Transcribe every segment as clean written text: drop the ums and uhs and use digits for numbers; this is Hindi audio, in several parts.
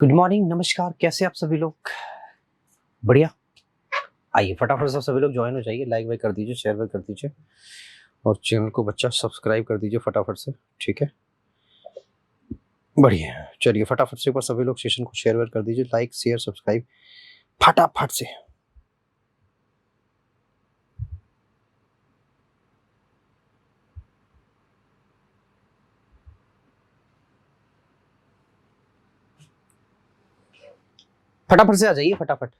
गुड मॉर्निंग, नमस्कार। कैसे आप सभी लोग? बढ़िया। आइए फटाफट से सभी लोग ज्वाइन हो जाइए, लाइक वाइक कर दीजिए, शेयर वाइक कर दीजिए और चैनल को बच्चा सब्सक्राइब कर दीजिए फटाफट से। ठीक है, बढ़िया। चलिए फटाफट से ऊपर सभी लोग सेशन को शेयर वाइक कर दीजिए, लाइक शेयर सब्सक्राइब फटाफट से। फटाफट से आ जाइए फटाफट।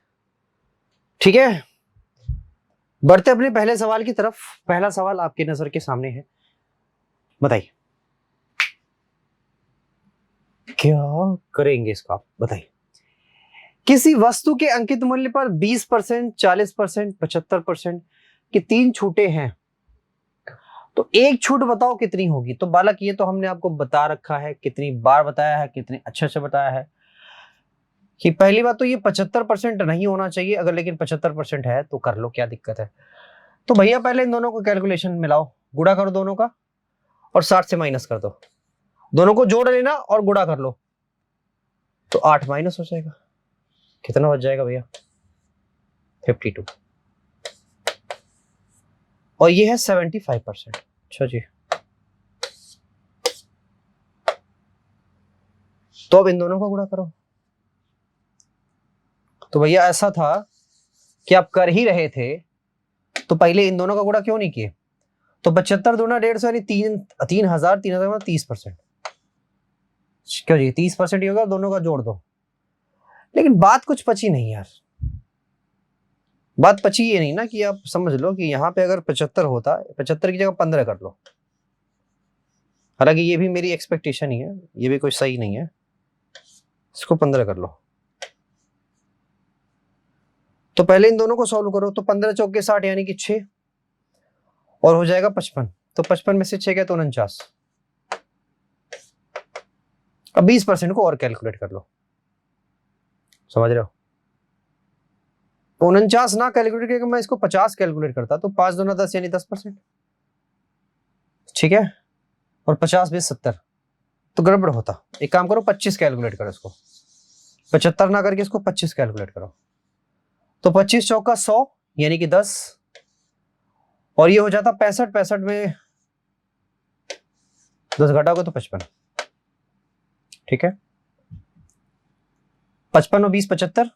ठीक है, बढ़ते अपने पहले सवाल की तरफ। पहला सवाल आपकी नजर के सामने है, बताइए क्या करेंगे इसका, आप बताइए। किसी वस्तु के अंकित मूल्य पर 20%, 40%, 75% की तीन छूटें हैं, तो एक छूट बताओ कितनी होगी। तो बालक ये तो हमने आपको बता रखा है, कितनी बार बताया है, कितने अच्छे से बताया है कि पहली बात तो ये 75% नहीं होना चाहिए। अगर लेकिन 75% है तो कर लो, क्या दिक्कत है। तो भैया पहले इन दोनों को कैलकुलेशन मिलाओ, गुणा करो दोनों का और 60 से माइनस कर दो। दोनों को जोड़ लेना और गुणा कर लो तो 8 माइनस हो जाएगा। कितना बच जाएगा भैया? 52। और ये है 75%। अच्छा जी, तो अब इन दोनों का गुणा करो। तो भैया ऐसा था कि आप कर ही रहे थे तो पहले इन दोनों का गुणा क्यों नहीं किए। तो 75 दूना 150 यानी 3000, 3000 30%। क्यों जी, 30% ही होगा, दोनों का जोड़ दो। लेकिन बात कुछ पची नहीं यार। बात पची ये नहीं ना कि आप समझ लो कि यहाँ पे अगर 75 होता, 75 की जगह 15 कर लो। हालांकि ये भी मेरी एक्सपेक्टेशन ही है, ये भी कोई सही नहीं है। इसको 15 कर लो। तो पहले इन दोनों को सॉल्व करो। तो 15 चौके 60 यानी कि 6 और हो जाएगा 55। तो 55 में से 6 गया तो 49। अब 20% को और कैलकुलेट कर लो, समझ रहे हो। 49 ना कैलकुलेट करके मैं इसको 50 कैलकुलेट करता तो 5 दूना 10 यानी 10%। ठीक है, और 50 20 70 तो गड़बड़ होता। एक काम करो, 25 कैलकुलेट करो इसको। 75 ना करके इसको 25 कैलकुलेट करो। तो 25 चौका 100 यानी कि 10 और ये हो जाता 65। 65 में 10 घटाओगे तो 55। ठीक है, 55 और 20 75।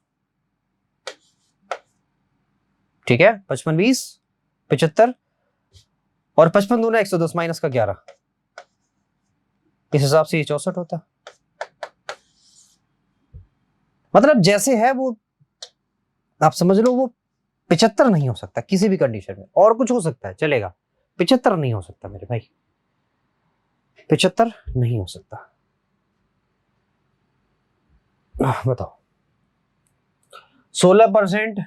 ठीक है, 55 20 75 और 55 दूना 110 माइनस का 11। इस हिसाब से ये 64 होता। मतलब जैसे है वो, आप समझ लो, वो 75 नहीं हो सकता किसी भी कंडीशन में। और कुछ हो सकता है चलेगा, 75 नहीं हो सकता मेरे भाई, 75 नहीं हो सकता। बताओ। 16%,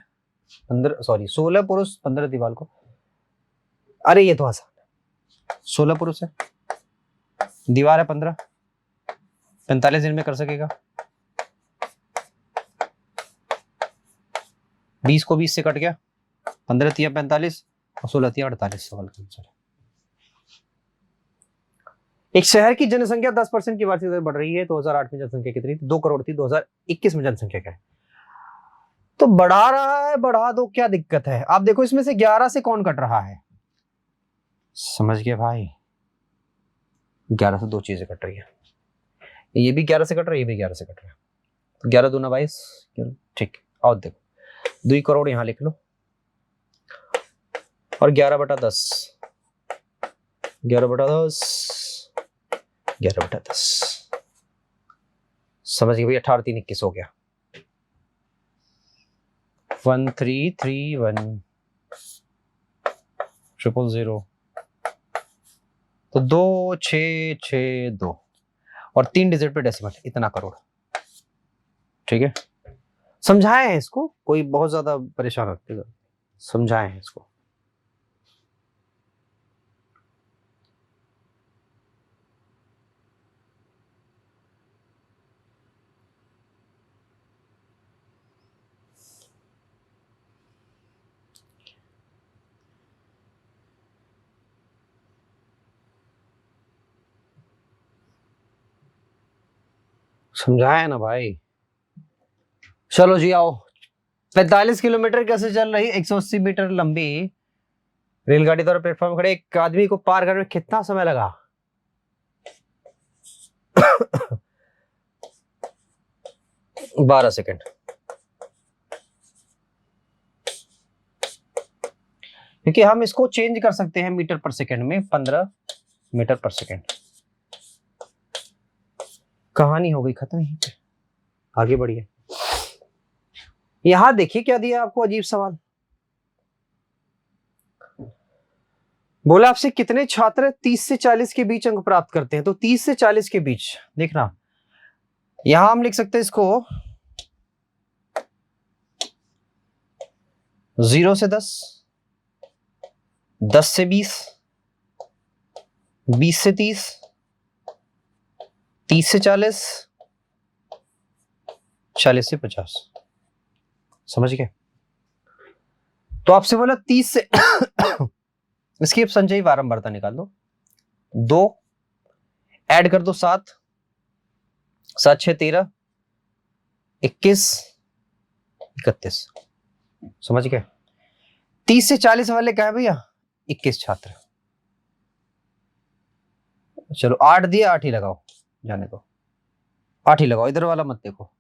15 सॉरी 16 पुरुष 15 दीवार को। अरे ये तो आसान है, 16 पुरुष है, दीवार है 15, 45 दिन में कर सकेगा। 20 को 20 से कट गया, 15 तिया 45 और 16 तिया 48। सवाल का आंसर है। एक शहर की जनसंख्या 10% की वार्षिक दर बढ़ रही है। 2008 में जनसंख्या कितनी थी? 2 करोड़ थी। 2021 में जनसंख्या क्या है? तो बढ़ा रहा है, बढ़ा दो, क्या दिक्कत है। आप देखो इसमें से 11 से कौन कट रहा है, समझ गए भाई। 11 से दो चीजें कट रही है, ये भी 11 से कट रहा है, ये भी 11 से कट रहा है। तो 11 दूना 22। ठीक, और देखो 2 करोड़ यहां लिख लो और 11/10, 11/10, 11/10। समझ गए भाई, 18 3 21 हो गया। 1331 000 तो 2662 और 3 डिजिट पे डेसिमल, इतना करोड़। ठीक है, समझाए हैं इसको, कोई बहुत ज्यादा परेशान होते, समझाए हैं इसको। समझाया ना भाई। चलो जी आओ। 45 किलोमीटर कैसे चल रही 180 मीटर लंबी रेलगाड़ी द्वारा प्लेटफॉर्म खड़े एक आदमी को पार करने में कितना समय लगा? 12 सेकंड। क्योंकि हम इसको चेंज कर सकते हैं मीटर पर सेकंड में, 15 मीटर पर सेकंड। कहानी हो गई खत्म यहीं पे, आगे बढ़िए। यहां देखिए क्या दिया आपको, अजीब सवाल। बोला आपसे कितने छात्र 30 से 40 के बीच अंक प्राप्त करते हैं, तो 30 से 40 के बीच देखना, यहां हम लिख सकते हैं इसको 0 से 10, 10 से 20, 20 से 30, 30 से 40, 40 से 50। समझ गए? तो आपसे बोला 30 से इसकी अब संचयी बारंबारता निकाल दो, 2 ऐड कर दो 7, 7 6 13, 21 31। समझ गए? 30 से 40 वाले क्या है भैया? 21 छात्र। चलो 8 दिए, 8 ही लगाओ, जाने दो, 8 ही लगाओ, इधर वाला मत देखो।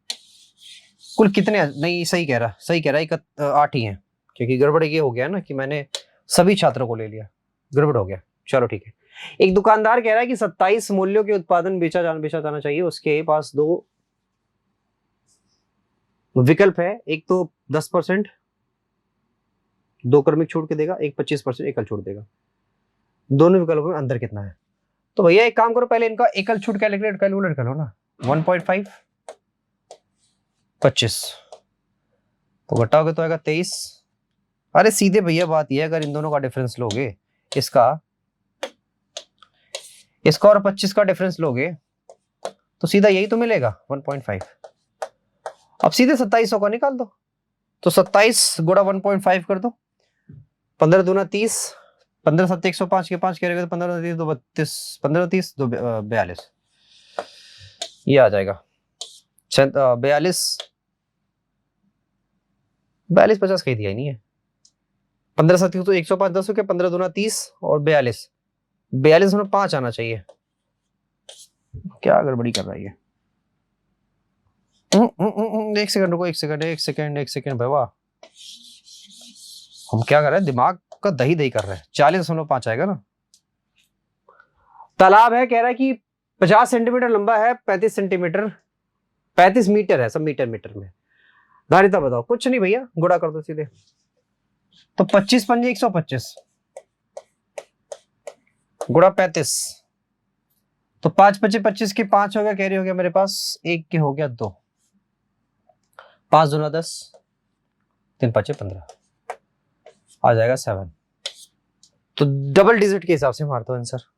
कुल कितने? नहीं सही कह रहा, सही कह रहा, 8 ही है, क्योंकि गड़बड़ ये हो गया ना कि मैंने सभी छात्रों को ले लिया, गड़बड़ हो गया। चलो ठीक है। एक दुकानदार कह रहा है कि 27 मूल्यों के उत्पादन बेचा जाना चाहिए। उसके पास 2 विकल्प है, एक तो 10% 2 क्रमिक छूट के देगा, एक 25% एकल छूट देगा। दोनों विकल्पों में अंतर कितना है? तो भैया एक काम करो, पहले इनका एकल छूट कैलकुलेट करो ना। 1.5 25 तो घटाओगे तो आएगा 23। अरे सीधे भैया बात यह है, अगर इन दोनों का डिफरेंस लोगे, इसका और 25 का डिफरेंस लोगे तो सीधा यही तो मिलेगा 1.5। अब सीधे 2700 का निकाल दो, तो 27 गुणा 1.5 कर दो, 15 दूना 30, 15 7 105 के 5 करेगा तो 15 30 2 32, 15 30 2 42, ये आ जाएगा 42 42 50 कहीं दिया ही नहीं है। 15 7 तो 105 10 के 15 दूना 30 और 42 में 5 आना चाहिए। क्या गड़बड़ी कर रही है? एक सेकंड रुको, एक सेकंड भाई, वाह हम क्या कर रहे हैं, दिमाग का दही दही कर रहे हैं। 40.5 आएगा ना। तालाब है, कह रहा है कि 50 सेंटीमीटर लंबा है, 35 सेंटीमीटर 35 मीटर है, सब मीटर में। धारिता बताओ। कुछ नहीं भैया, गुणा कर दो सीधे, तो 25 पंजे 125 गुणा 35, तो 5 25 25 के 5 हो गया, कैरी हो गया मेरे पास, 1 के हो गया 2, 5 दूना 10, 3 5 15, आ जाएगा 7। तो डबल डिजिट के हिसाब से मारता हूं आंसर।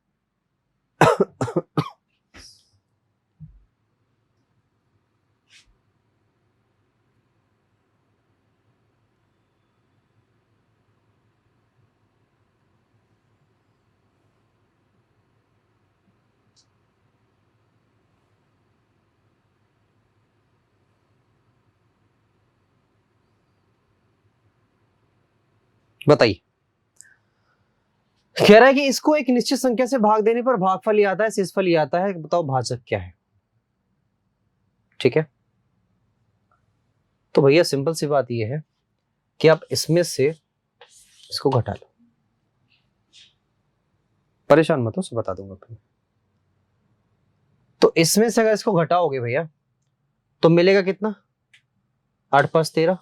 बताइए, कह रहा है कि इसको एक निश्चित संख्या से भाग देने पर भागफल ही आता है, शेषफल ही आता है। बताओ भाजक क्या है? ठीक है, तो भैया सिंपल सी बात यह है कि आप इसमें से इसको घटा लो, परेशान मत हो, सब बता दूंगा फिर। तो इसमें से अगर इसको घटाओगे भैया तो मिलेगा कितना? 8 5 13,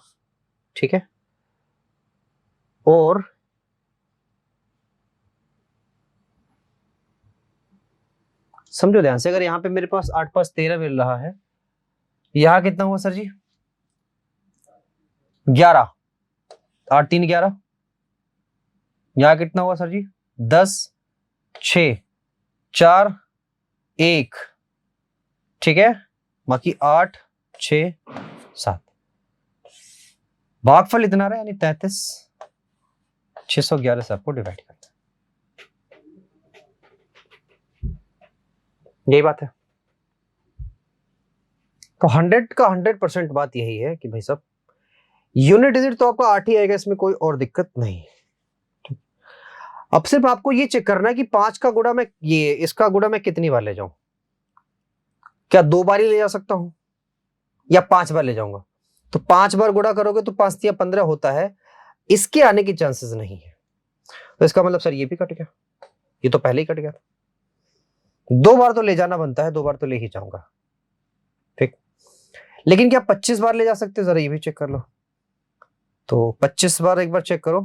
ठीक है। और समझो ध्यान से, अगर यहां पे मेरे पास 8 5 13 मिल रहा है, यहां कितना हुआ सर जी? 11, 8 3 11, यहां कितना हुआ सर जी? 10 6 4 1, ठीक है, बाकी 8 6 7, भागफल इतना रहा, यानी 33। 611 से आपको डिवाइड करना है, यही बात है। तो 100 का 100% बात यही है कि भाई साहब यूनिट डिजिट तो आपका 8 ही आएगा, इसमें कोई और दिक्कत नहीं। अब सिर्फ आपको ये चेक करना है कि 5 का गुणा मैं ये इसका गुणा मैं कितनी बार ले जाऊं। क्या 2 बार ही ले जा सकता हूं या 5 बार ले जाऊंगा? तो 5 बार गुणा करोगे तो 5 या 15 होता है, इसके आने की चांसेस नहीं है। तो इसका मतलब सर ये भी कट गया, ये तो पहले ही कट गया। 2 बार तो ले जाना बनता है, 2 बार तो ले ही जाऊंगा, ठीक। लेकिन क्या 25 बार ले जा सकते हो? जरा ये भी चेक कर लो। तो 25 बार एक बार चेक करो,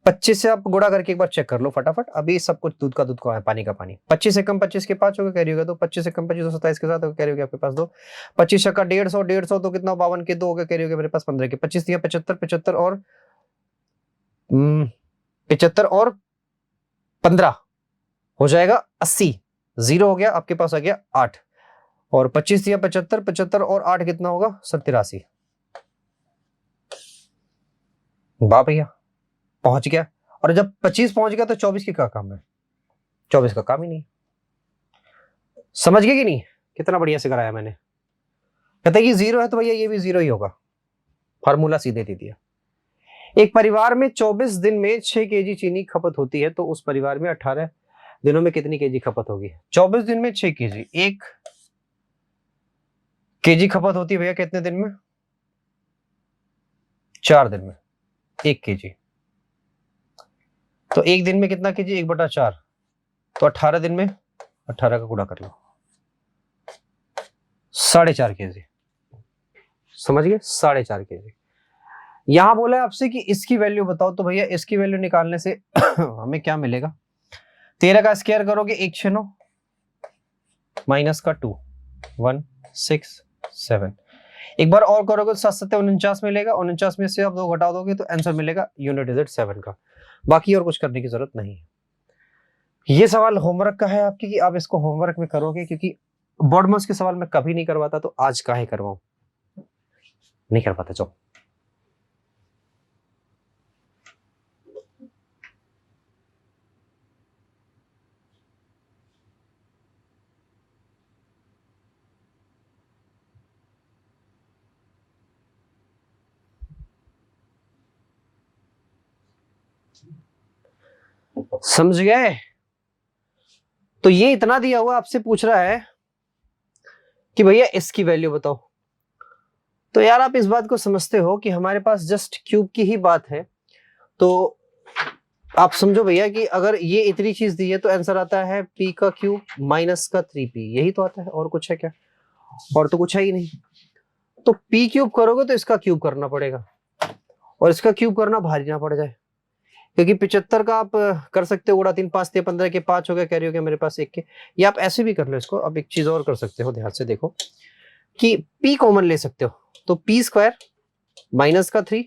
25 से आप गुणा करके एक बार चेक कर लो फटाफट। अभी सब कुछ दूध का दूध का है, पानी का पानी। 25 से कम 25 के 5 होगा, कैरी होगा 2। 25 से कम 25 27 के साथ होगा, कैरी होगा आपके पास 2। 25 का 150, 150 तो कितना 52 के 2 होगा, कैरी होगा मेरे पास 15 के। 25 दिया 75, 75 और 75 और 15 हो जाएगा 80। 0 हो गया, आपके पास आ गया 8। और 25 दिया 75, 75 और 8 कितना होगा सर 83। वाह भैया पहुंच गया। और जब 25 पहुंच गया तो 24 की क्या काम है? 24 का काम ही नहीं। समझ गए कि नहीं? कितना बढ़िया से कराया मैंने। कहते कि 0 है तो भैया ये भी 0 ही होगा, फार्मूला सीधे दे दिया। एक परिवार में 24 दिन में 6 केजी चीनी खपत होती है, तो उस परिवार में 18 दिनों में कितनी केजी खपत होगी? 24 दिन में 6 केजी, 1 केजी खपत होती है भैया कितने दिन में? 4 दिन में 1 केजी। तो 1 दिन में कितना केजी? 1/4। तो 18 दिन में 18 का गुणा कर लो, 4.5 केजी। समझ गए? 4.5 केजी। यहां बोला है आपसे कि इसकी वैल्यू बताओ, तो भैया इसकी वैल्यू निकालने से हमें क्या मिलेगा? 13 का स्क्वायर करोगे 169 माइनस का 2 167। एक बार और करोगे तो 7 7 49 मिलेगा। 49 में से आप 2 घटा दोगे तो आंसर मिलेगा यूनिट डिजिट 7 का। बाकी और कुछ करने की जरूरत नहीं है। ये सवाल होमवर्क का है आपकी कि आप इसको होमवर्क में करोगे, क्योंकि बोर्ड में उसके सवाल मैं कभी नहीं करवाता, तो आज काहे करवाऊं? नहीं कर पाता। चलो समझ गए? तो ये इतना दिया हुआ आपसे पूछ रहा है कि भैया इसकी वैल्यू बताओ। तो यार आप इस बात को समझते हो कि हमारे पास जस्ट क्यूब की ही बात है, तो आप समझो भैया कि अगर ये इतनी चीज दी है तो आंसर आता है p का क्यूब माइनस का 3p। यही तो आता है, और कुछ है क्या? और तो कुछ है ही नहीं। तो p क्यूब करोगे तो इसका क्यूब करना पड़ेगा, और इसका क्यूब करना भारी ना पड़ जाए, क्योंकि 75 का आप कर सकते हो गुणा 3 5 3 15 के 5 हो गया, कैरी हो गया मेरे पास 1 के। या आप ऐसे भी कर लो इसको। अब एक चीज और कर सकते हो, ध्यान से देखो कि p कॉमन ले सकते हो, तो p स्क्वायर माइनस का 3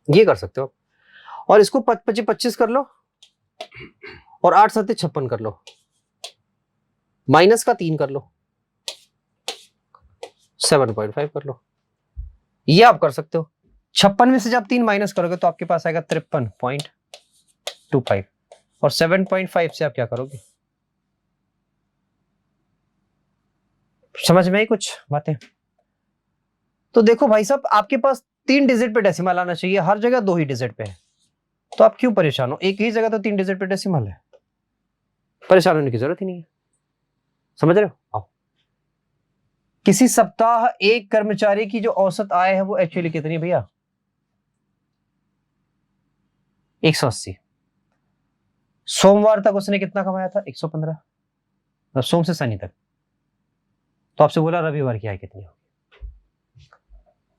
ये कर सकते हो। और इसको 25 कर लो, और 8 7 56 कर लो, माइनस का 3 कर लो, 7.5 कर लो। ये आप कर सकते हो। 56 में से जब 3 माइनस करोगे तो आपके पास आएगा 53.25। और 7.5 से आप क्या करोगे? समझ में आई कुछ बातें? तो देखो भाई साहब, आपके पास 3 डिजिट पे डेसिमल आना चाहिए, हर जगह 2 ही डिजिट पे है, तो आप क्यों परेशान हो? एक ही जगह तो 3 डिजिट पे डेसिमल है, परेशान होने की जरूरत ही नहीं है। समझ रहे हो? आओ। किसी सप्ताह एक कर्मचारी की जो औसत आय है वो एक्चुअली कितनी है भैया? 180। सोमवार तक उसने कितना कमाया था? 115। सोम से शनि तक। तो आपसे बोला रविवार की आय कितनी होगी?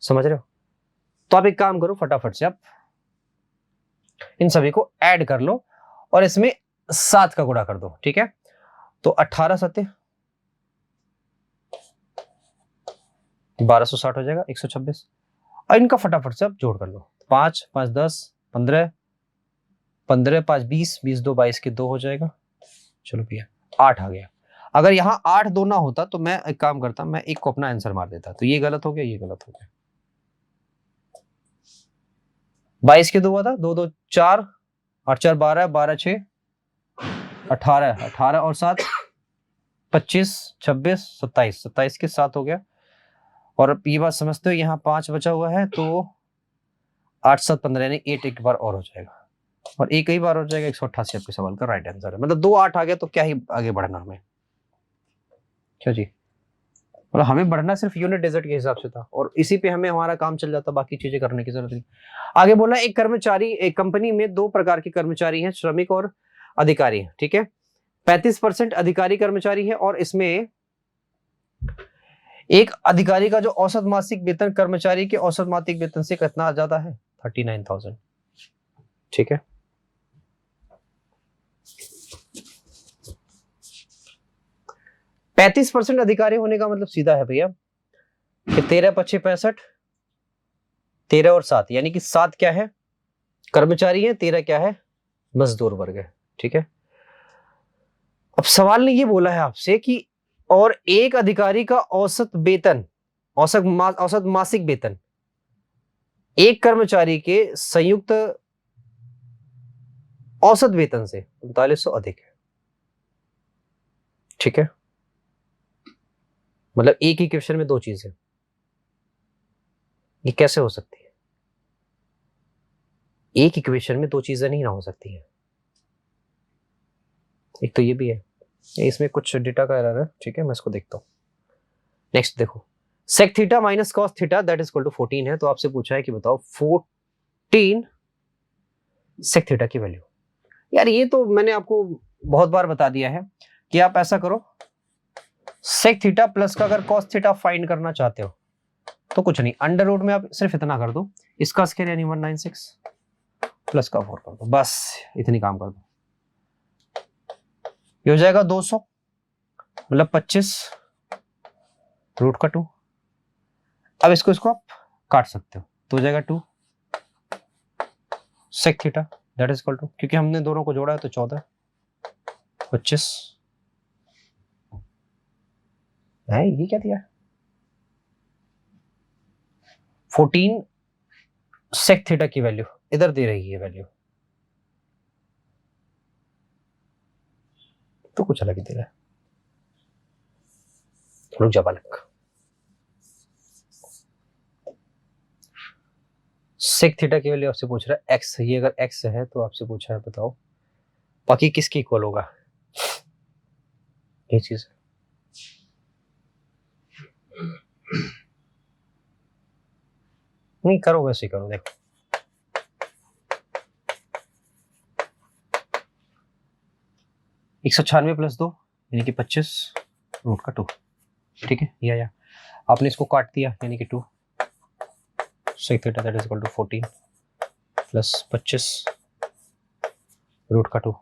समझ रहे हो? तो आप एक काम करो, फटाफट से आप इन सभी को ऐड कर लो और इसमें 7 का गुणा कर दो, ठीक है? तो 18 7 1260 हो जाएगा, 126। और इनका फटाफट से आप जोड़ कर लो। 5 5 10 15 15 5 20 20 2 22 के 2 हो जाएगा। चलो भैया 8 आ गया। अगर यहाँ 8 2 ना होता तो मैं एक काम करता, मैं एक को अपना आंसर मार देता। तो ये गलत हो गया, ये गलत हो गया। 22 के 2 हुआ था, 2 2 4 8 4 12 12 6 18 18 और 7 25, 26, 27, 27 के 7 हो गया। और अब ये बात समझते हो, यहाँ 5 बचा हुआ है, तो 8, 7, 15 यानी 8 एक बार और हो जाएगा, और एक ही बार हो जाएगा। 188 आपके सवाल का राइट आंसर है। मतलब 2 8 आ गया तो क्या ही आगे बढ़ना हमें, क्या जी। मतलब हमें बढ़ना सिर्फ यूनिट डिजिट के हिसाब से था, और इसी पे हमें हमारा काम चल जाता, बाकी चीजें करने की जरूरत नहीं। आगे बोला, एक कर्मचारी, एक कंपनी में 2 प्रकार के कर्मचारी हैं, श्रमिक और अधिकारी हैं, ठीक है। 35% अधिकारी कर्मचारी है, और इसमें एक अधिकारी का जो औसत मासिक वेतन कर्मचारी के औसत मासिक वेतन से कितना ज्यादा है, 39,000, ठीक है। पैंतीस % अधिकारी होने का मतलब सीधा है भैया कि 13 पच्चीस 65, 13 और 7, यानी कि 7 क्या है, कर्मचारी है, 13 क्या है, मजदूर वर्ग है, ठीक है। अब सवाल ने ये बोला है आपसे कि और एक अधिकारी का औसत वेतन, औसत मासिक वेतन एक कर्मचारी के संयुक्त औसत वेतन से 3900 अधिक है, ठीक है। मतलब एक ही क्वेश्चन में 2 चीजें, ये कैसे हो सकती है? एक इक्वेशन में 2 चीजें नहीं ना हो सकती है। एक तो ये भी है, इसमें कुछ डेटा का एरर है, ठीक है, मैं इसको देखता हूं। नेक्स्ट देखो, sec theta minus cos theta that is equal to 14 है। तो आपसे पूछा है कि बताओ 14 सेक थीटा की वैल्यू। यार ये तो मैंने आपको बहुत बार बता दिया है कि आप ऐसा करो, सेक थीटा प्लस का अगर कॉस थीटा फाइंड करना चाहते हो तो कुछ नहीं, अंडर रूट में आप सिर्फ इतना कर दो, इसका स्क्वायर यानी 196 प्लस का 4 कर दो, बस इतनी काम कर दो, ये हो जाएगा 200, मतलब 25 रूट का 2। अब इसको आप काट सकते हो, तो हो जाएगा 2 sec theta that is equal to, क्योंकि हमने दोनों को जोड़ा है तो 14 25 है, ये क्या दिया, 14 सेक थीटा की वैल्यू इधर दे रही है वैल्यू, तो कुछ अलग ही दे रहा है। रुक जा बालक, सेक थीटा की वैल्यू आपसे पूछ रहा है एक्स, ये अगर एक्स है तो आपसे पूछा है बताओ बाकी किसके इक्वल होगा, ये चीज नहीं करो, वैसे ही करो, देखो 196 प्लस 2 यानी कि 25 रूट का 2, ठीक है। या आपने इसको काट दिया यानी कि 2 sec theta that is equal to 14 plus 25 root का 2,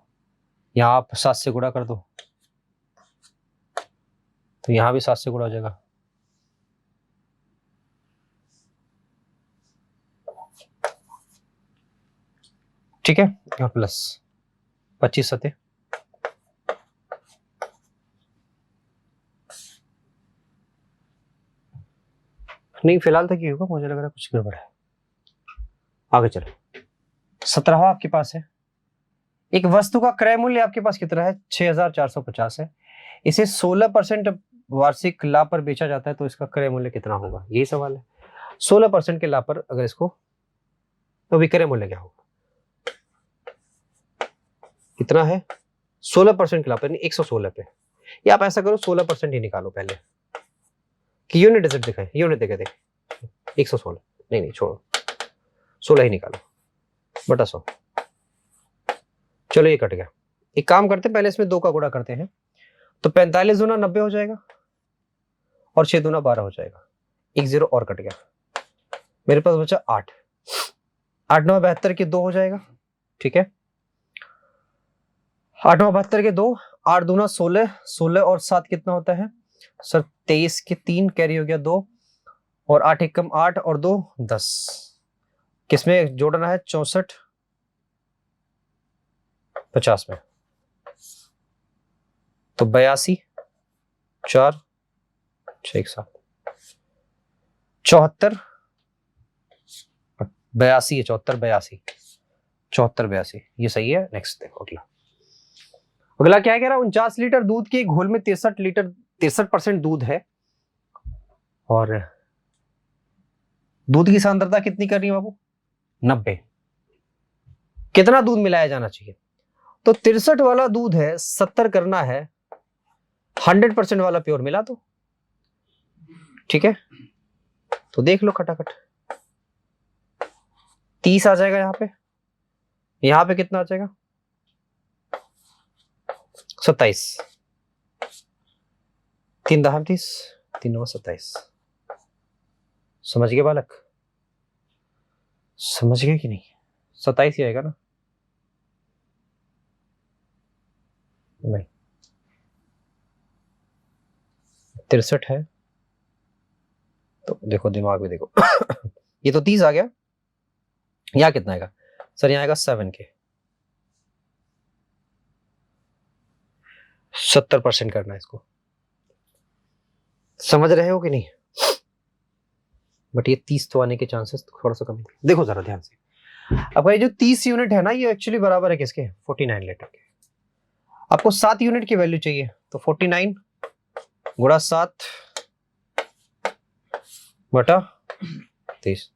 यहाँ आप 7 से गुणा कर दो तो यहाँ भी 7 से गुणा हो जाएगा, ठीक है, और प्लस 25 सते नहीं, फिलहाल तक ये होगा, मुझे लग रहा है कुछ गड़बड़ है। आगे चलो, 17वां आपके पास है, एक वस्तु का क्रय मूल्य आपके पास कितना है, 6450 है, इसे 16% वार्षिक लाभ पर बेचा जाता है, तो इसका क्रय मूल्य कितना होगा, यही सवाल है। 16% के लाभ पर अगर इसको, तो विक्रय मूल्य क्या होगा, कितना है, 16% के लाभ पर 116 पे, या आप ऐसा करो 16% ही निकालो पहले, कि यूनिट डिजिट दिखाए, यूनिट देखे देखे 116, नहीं छोड़ो 16 ही निकालो बटा 100, चलो ये कट गया। एक काम करते हैं, पहले इसमें 2 का गुणा करते हैं, तो 45 दूना 90 हो जाएगा और 6 दूना 12 हो जाएगा, एक 0 और कट गया, मेरे पास बचा 8, 8 9 72 के 2 हो जाएगा, ठीक है, 8 9 72 के 2, 8 दूना 16, 16 और 7 कितना होता है सर, 23 के 3 कैरी हो गया 2, और 8 एक कम 8 और 2 10, किसमें जोड़ना है 64 50 में, तो 82 4 6 7 74 82 है, 74 82 74 82, ये सही है। नेक्स्ट देखो अगला, अगला क्या कह रहा है, 49 लीटर दूध के घोल में 63% दूध है और दूध की सांद्रता कितनी करनी है बाबू, 90। कितना दूध मिलाया जाना चाहिए, तो 63 वाला दूध है, 70 करना है, 100% वाला प्योर मिला दो, ठीक है। तो देख लो खटाखट, 30 आ जाएगा यहां पे कितना आ जाएगा, 27, 3 दहा 30, 3 9 27। समझ गए बालक, समझ गए कि नहीं, 27 ही आएगा ना, नहीं 63 है, तो देखो दिमाग में देखो ये तो 30 आ गया, यहां कितना आएगा सर, यहां आएगा 7 के, 70% करना है इसको, समझ रहे हो कि नहीं। बट ये 30 तो आने के चांसेस थोड़ा सा कम है। देखो जरा ध्यान से, अब ये जो 30 यूनिट है ना, ये एक्चुअली बराबर है किसके, 49 लीटर के। आपको 7 यूनिट की वैल्यू चाहिए, तो 49 गुणा 7 बटा 30,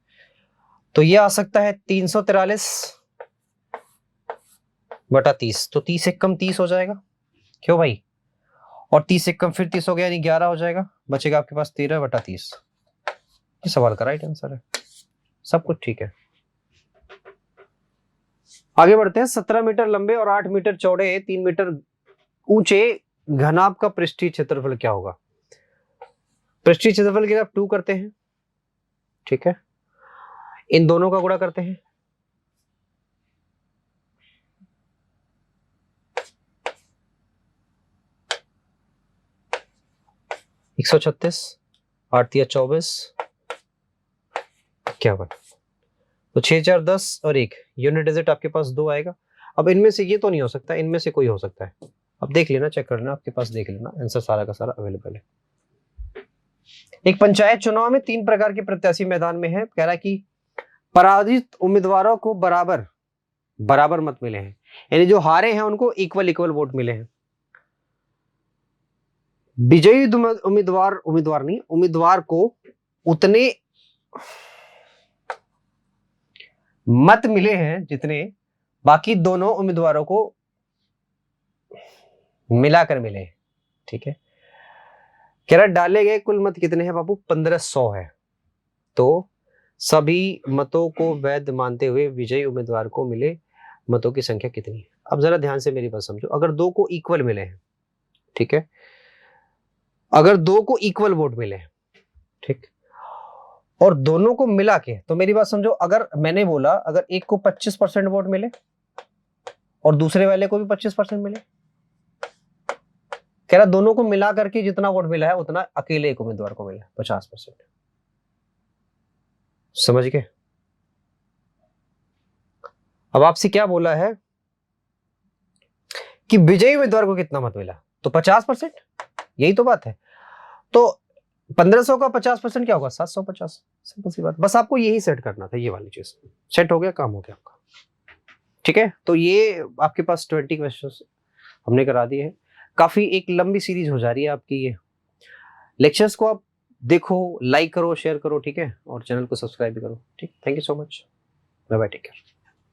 तो ये आ सकता है 343 बटा 30, तो 30 एक कम 30 हो जाएगा, क्यों भाई, और 30 एक कम फिर 30 हो गया, यानी 11 हो जाएगा, बचेगा आपके पास 13 बटा 30। ये सवाल का राइट आंसर है, सब कुछ ठीक है। आगे बढ़ते हैं, 17 मीटर लंबे और 8 मीटर चौड़े 3 मीटर ऊंचे घनाभ का पृष्ठीय क्षेत्रफल क्या होगा। पृष्ठीय क्षेत्रफल के लिए आप 2 करते हैं, ठीक है, इन दोनों का गुणा करते हैं, एक 136, 8 या 24, 51, तो 6 4 10 और 1 यूनिट डिजिट आपके पास 2 आएगा। अब इनमें से ये तो नहीं हो सकता, इनमें से कोई हो सकता है, अब देख लेना, चेक कर लेना, आपके पास देख लेना, आंसर सारा का सारा अवेलेबल है। एक पंचायत चुनाव में 3 प्रकार के प्रत्याशी मैदान में है, कह रहा है कि पराजित उम्मीदवारों को बराबर मत मिले हैं, यानी जो हारे हैं उनको इक्वल वोट मिले हैं। विजयी उम्मीदवार को उतने मत मिले हैं जितने बाकी दोनों उम्मीदवारों को मिलाकर मिले हैं, ठीक है। कह रहा डाले गए कुल मत कितने हैं बाबू, 1500 है, तो सभी मतों को वैध मानते हुए विजयी उम्मीदवार को मिले मतों की संख्या कितनी है। अब जरा ध्यान से मेरी बात समझो, अगर 2 को इक्वल मिले हैं, ठीक है, अगर 2 को इक्वल वोट मिले हैं, ठीक, और दोनों को मिला के, तो मेरी बात समझो, अगर मैंने बोला अगर एक को 25% वोट मिले और दूसरे वाले को भी 25% मिले, कह रहा दोनों को मिला करके जितना वोट मिला है उतना अकेले एक उम्मीदवार को मिला 50%। समझ गए। अब आपसे क्या बोला है कि विजयी उम्मीदवार को कितना मत मिला, तो 50%, यही तो बात है। तो 1500 का 50% क्या होगा, 750, सिंपल सी बात। बस आपको यही सेट करना था, ये वाली चीज सेट हो गया, काम हो गया आपका, ठीक है। तो ये आपके पास 20 क्वेश्चंस हमने करा दिए हैं। काफी एक लंबी सीरीज हो जा रही है आपकी ये। लेक्चर्स को आप देखो, लाइक करो, शेयर करो, ठीक है, और चैनल को सब्सक्राइब भी करो, ठीक। Thank you so much, bye bye, take care.